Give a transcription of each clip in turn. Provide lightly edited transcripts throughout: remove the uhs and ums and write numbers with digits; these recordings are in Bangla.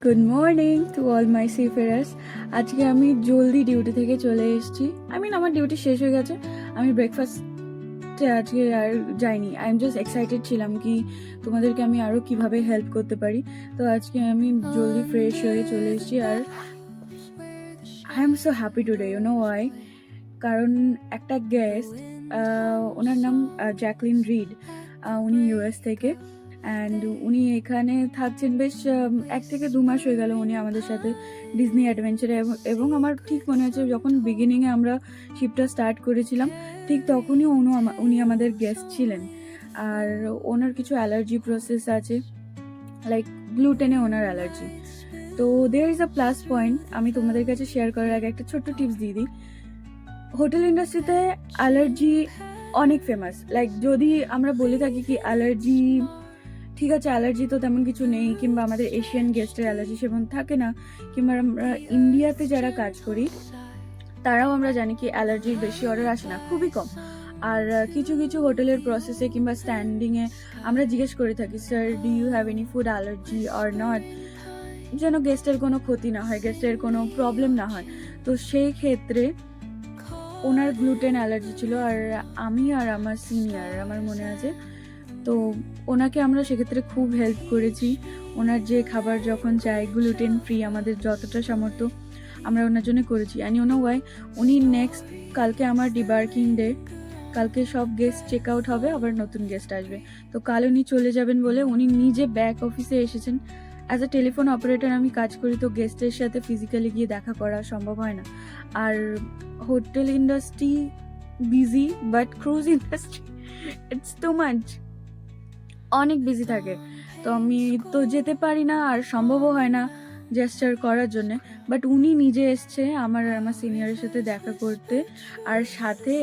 Good morning to all my seafarers. আজকে আমি জলদি ডিউটি থেকে চলে এসেছি। আমার ডিউটি শেষ হয়ে গেছে। আমি ব্রেকফাস্টে আজকে আর যাইনি। আই এম জাস্ট এক্সাইটেড ছিলাম কি তোমাদেরকে আমি আরও কিভাবে হেল্প করতে পারি। তো আজকে আমি জলদি ফ্রেশ হয়ে চলে এসেছি। আর I am so happy today, you know why? কারণ একটা গেস্ট, ওনার নাম জ্যাকলিন রিড, উনি ইউএস থেকে, অ্যান্ড উনি এখানে থাকছেন বেশ 1 থেকে 2 মাস হয়ে গেল উনি আমাদের সাথে ডিজনি অ্যাডভেঞ্চারে। এবং আমার ঠিক মনে আছে যখন বিগিনিংয়ে আমরা শিপটা স্টার্ট করেছিলাম ঠিক তখনই উনি আমাদের গেস্ট ছিলেন। আর ওনার কিছু অ্যালার্জি প্রসেস আছে, লাইক গ্লুটেনে ওনার অ্যালার্জি। তো there is a plus point, আমি তোমাদের কাছে শেয়ার করার আগে একটা ছোট্ট টিপস দিয়ে দিই। হোটেল ইন্ডাস্ট্রিতে অ্যালার্জি অনেক ফেমাস। লাইক যদি আমরা বলে থাকি কি অ্যালার্জি, ঠিক আছে অ্যালার্জি তো তেমন কিছু নেই, কিংবা আমাদের এশিয়ান গেস্টের অ্যালার্জি সেমন থাকে না, কিংবা আমরা ইন্ডিয়াতে যারা কাজ করি তারাও আমরা জানি কি অ্যালার্জির বেশি অর্ডার আসে না, খুবই কম। আর কিছু কিছু হোটেলের প্রসেসে কিংবা স্ট্যান্ডিংয়ে আমরা জিজ্ঞেস করে থাকি, sir do you have any food allergy or not, যেন গেস্টের কোনো ক্ষতি না হয়, গেস্টের কোনো প্রবলেম না হয়। তো সেই ক্ষেত্রে ওনার গ্লুটেন অ্যালার্জি ছিল। আর আমি আর আমার সিনিয়র, আমার মনে আছে, তো ওনাকে আমরা সেক্ষেত্রে খুব হেল্প করেছি। ওনার যে খাবার যখন চাই গ্লুটেন ফ্রি, আমাদের যতটা সামর্থ্য আমরা ওনার জন্য করেছি। অ্যান্ড ইউ নো ওয়াই, উনি নেক্সট কালকে আমার ডিবার্কিং ডে, কালকে সব গেস্ট চেক আউট হবে, আবার নতুন গেস্ট আসবে। তো কাল উনি চলে যাবেন বলে উনি নিজে ব্যাক অফিসে এসেছেন। অ্যাজ এ টেলিফোন অপারেটর আমি কাজ করি, তো গেস্টের সাথে ফিজিক্যালি গিয়ে দেখা করা সম্ভব হয় না। আর hotel industry busy, but cruise industry it's too much, অনেক বিজি থাকে। তো আমি তো যেতে পারি না, আর সম্ভবও হয় না জেস্টার করার জন্যে। বাট উনি নিজে এসছে আমার আর আমার সিনিয়রের সাথে দেখা করতে, আর সাথে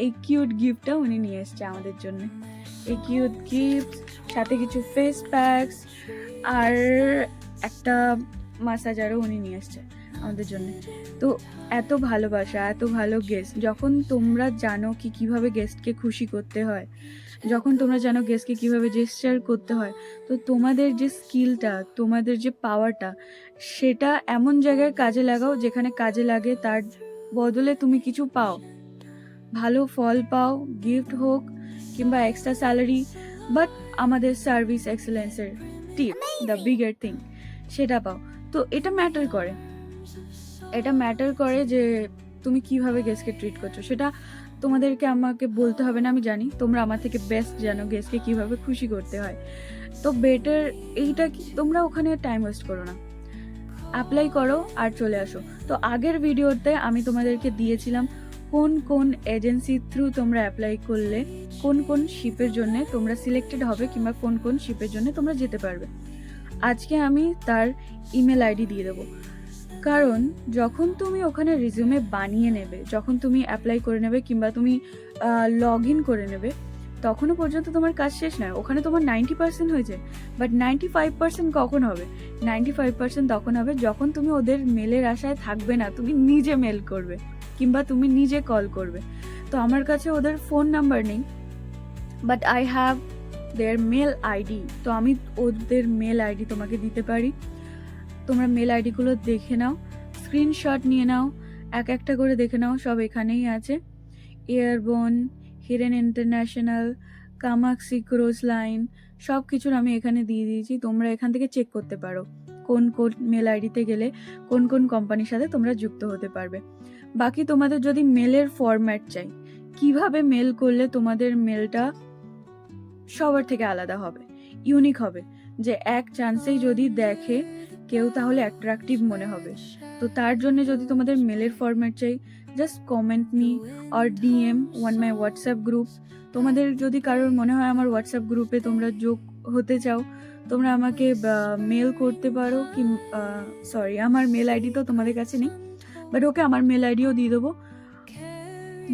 এই কিউট গিফটটা উনি নিয়ে এসছে আমাদের জন্য। এই কিউট গিফট সাথে কিছু ফেস প্যাকস আর একটা মাসাজারও উনি নিয়ে এসছে আমাদের জন্য। তো এত ভালোবাসা, এত ভালো গেস্ট, যখন তোমরা জানো কি কিভাবে গেস্টকে খুশি করতে হয়, যখন তোমরা জানো গেস্টকে কিভাবে জেস্চার করতে হয়, তো তোমাদের যে স্কিলটা, তোমাদের যে পাওয়ারটা, সেটা এমন জায়গায় কাজে লাগাও যেখানে কাজে লাগে, তার বদলে তুমি কিছু পাও, ভালো ফল পাও, গিফট হোক কিংবা এক্সট্রা স্যালারি, বাট আমাদের সার্ভিস এক্সেলেন্সের টিপ, দ্য বিগার থিং, সেটা পাও। তো এটা ম্যাটার করে যে তুমি কিভাবে গেস্টকে ট্রিট করছো। সেটা তোমাদেরকে আমাকে বলতে হবে না, আমি জানি তোমরা আমার থেকে বেস্ট জানো গেস্টকে কিভাবে খুশি করতে হয়। তো বেটার এইটা কি, তোমরা ওখানে টাইম ওয়েস্ট করো না, অ্যাপ্লাই করো আর চলে আসো। তো আগের ভিডিওতে আমি তোমাদেরকে দিয়েছিলাম কোন কোন এজেন্সি থ্রু তোমরা অ্যাপ্লাই করলে কোন কোন শিপের জন্য তোমরা সিলেক্টেড হবে, কিংবা কোন কোন শিপের জন্য তোমরা যেতে পারবে। আজকে আমি তার ইমেল আইডি দিয়ে দেবো। কারণ যখন তুমি ওখানে রিজিউমে বানিয়ে নেবে, যখন তুমি অ্যাপ্লাই করে নেবে কিংবা তুমি লগ ইন করে নেবে, তখনও পর্যন্ত তোমার কাজ শেষ নয়। ওখানে তোমার 90% হয়েছে, বাট 95% কখন হবে? 95% তখন হবে যখন তুমি ওদের মেলের আশায় থাকবে না, তুমি নিজে মেল করবে কিংবা তুমি নিজে কল করবে। তো আমার কাছে ওদের ফোন নাম্বার নেই, but I have their mail ID. তো আমি ওদের মেল আইডি তোমাকে দিতে পারি। তোমরা মেল আইডিগুলো দেখে নাও, স্ক্রিনশট নিয়ে নাও, এক একটা করে দেখে নাও, সব এখানেই আছে। Airborne, Hiren international, Kamakshi cruise line, সব কিছুর আমি এখানে দিয়ে দিয়েছি। তোমরা এখান থেকে চেক করতে পারো কোন কোন মেল আইডিতে গেলে কোন কোন কোম্পানির সাথে তোমরা যুক্ত হতে পারবে। বাকি তোমাদের যদি মেলের ফরম্যাট চাই, কিভাবে মেল করলে তোমাদের মেলটা সবার থেকে আলাদা হবে, ইউনিক হবে, যে এক চান্সেই যদি দেখে কেউ তাহলে অ্যাট্রাকটিভ মনে হবে, তো তার জন্য যদি তোমাদের মেলের ফরম্যাট চাই, just comment me or DM one my WhatsApp group. তোমাদের যদি কারোর মনে হয় আমার হোয়াটসঅ্যাপ গ্রুপে তোমরা যোগ হতে চাও, তোমরা আমাকে মেল করতে পারো। কি সরি, আমার মেল আইডি তো তোমাদের কাছে নেই, বাট ওকে আমার মেল আইডিও দিয়ে দেবো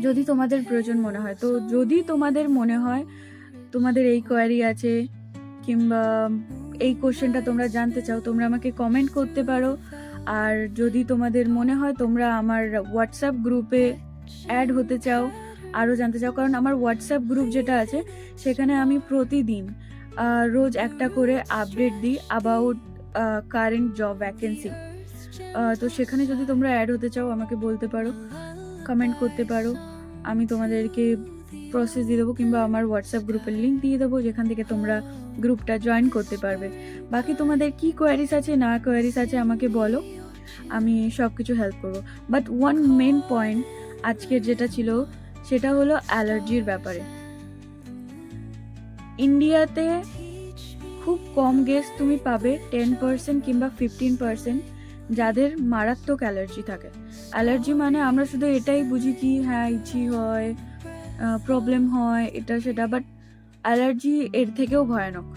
যদি তোমাদের প্রয়োজন মনে হয়। তো যদি তোমাদের মনে হয় তোমাদের এই কোয়ারি আছে কিংবা এই কোশ্চেনটা তোমরা জানতে চাও, তোমরা আমাকে কমেন্ট করতে পারো। আর যদি তোমাদের মনে হয় তোমরা আমার হোয়াটসঅ্যাপ গ্রুপে অ্যাড হতে চাও, আরও জানতে চাও, কারণ আমার হোয়াটসঅ্যাপ গ্রুপ যেটা আছে সেখানে আমি প্রতিদিন রোজ একটা করে আপডেট দিই অ্যাবাউট কারেন্ট জব ভ্যাকেন্সি। তো সেখানে যদি তোমরা অ্যাড হতে চাও আমাকে বলতে পারো, কমেন্ট করতে পারো, আমি তোমাদেরকে প্রসেস দিয়ে দেবো, কিংবা আমার হোয়াটসঅ্যাপ গ্রুপের লিঙ্ক দিয়ে দেবো যেখান থেকে তোমরা গ্রুপটা জয়েন করতে পারবে। বাকি তোমাদের কি কোয়ারিজ আছে না কোয়ারিজ আছে আমাকে বলো, আমি সব কিছু হেল্প করবো। বাট ওয়ান মেন পয়েন্ট আজকের যেটা ছিল সেটা হলো অ্যালার্জির ব্যাপারে। ইন্ডিয়াতে খুব কম গেস্ট তুমি পাবে, 10% কিংবা 15% যাদের মারাত্মক অ্যালার্জি থাকে। অ্যালার্জি মানে আমরা শুধু এটাই বুঝি কি হ্যাঁ ইচি হয়, প্রবলেম হয়, এটা সেটা, বাট অ্যালার্জি এর থেকেও ভয়ানক।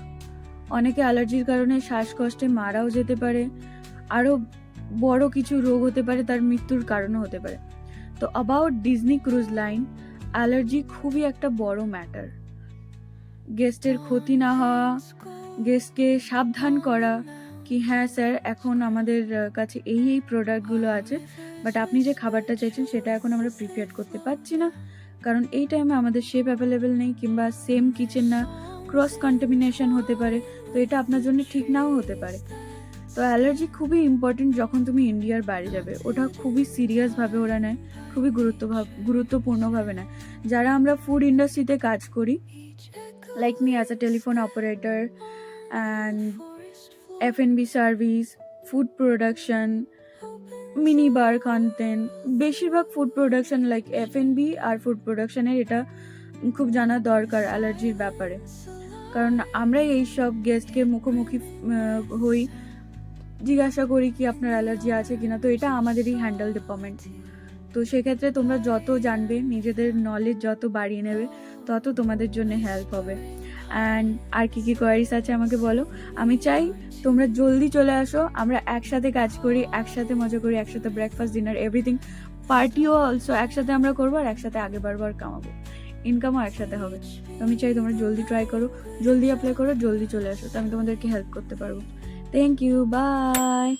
অনেকে অ্যালার্জির কারণে শ্বাসকষ্টে মারাও যেতে পারে, আরও বড় কিছু রোগ হতে পারে, তার মৃত্যুর কারণও হতে পারে। তো about Disney cruise line, allergy খুবই একটা বড় ম্যাটার। গেস্টের ক্ষতি না হওয়া, গেস্টকে সাবধান করা কি হ্যাঁ স্যার এখন আমাদের কাছে এই প্রোডাক্টগুলো আছে, বাট আপনি যে খাবারটা চাইছেন সেটা এখন আমরা প্রিপেয়ার করতে পারছি না, কারণ এই টাইমে আমাদের শেফ অ্যাভেলেবেল নেই, কিংবা সেম কিচেন না, ক্রস কন্টামিনেশন হতে পারে, তো এটা আপনার জন্য ঠিক নাও হতে পারে। তো অ্যালার্জি খুবই ইম্পর্টেন্ট যখন তুমি ইন্ডিয়ার বাইরে যাবে, ওটা খুবই সিরিয়াসভাবে ওরা নেয়, খুবই গুরুত্বপূর্ণভাবে নেয়। যারা আমরা ফুড ইন্ডাস্ট্রিতে কাজ করি, like me as a telephone operator and F&B service, food production, mini bar content, বেশিরভাগ ফুড প্রোডাকশন লাইক F&B আর ফুড প্রোডাকশনের এটা খুব জানা দরকার অ্যালার্জির ব্যাপারে, কারণ আমরাই এইসব গেস্টকে মুখোমুখি হই, জিজ্ঞাসা করি কি আপনার অ্যালার্জি আছে কিনা, তো এটা আমাদেরই হ্যান্ডেল ডিপার্টমেন্ট। তো সেক্ষেত্রে তোমরা যত জানবে, নিজেদের নলেজ যত বাড়িয়ে নেবে, তত তোমাদের জন্য হেল্প হবে। অ্যান্ড আর কি কি কোয়ারিজ আছে আমাকে বলো, আমি চাই তোমরা জলদি চলে আসো, আমরা একসাথে কাজ করি, একসাথে মজা করি, একসাথে ব্রেকফাস্ট ডিনার এভরিথিং, পার্টিও অলসো একসাথে আমরা করবো, আর একসাথে আগে বারবার কামাবো, ইনকামও একসাথে হবে। তো আমি চাই তোমরা জলদি ট্রাই করো, জলদি অ্যাপ্লাই করো, জলদি চলে আসো, তো আমি তোমাদেরকে হেল্প করতে পারবো। Thank you, by.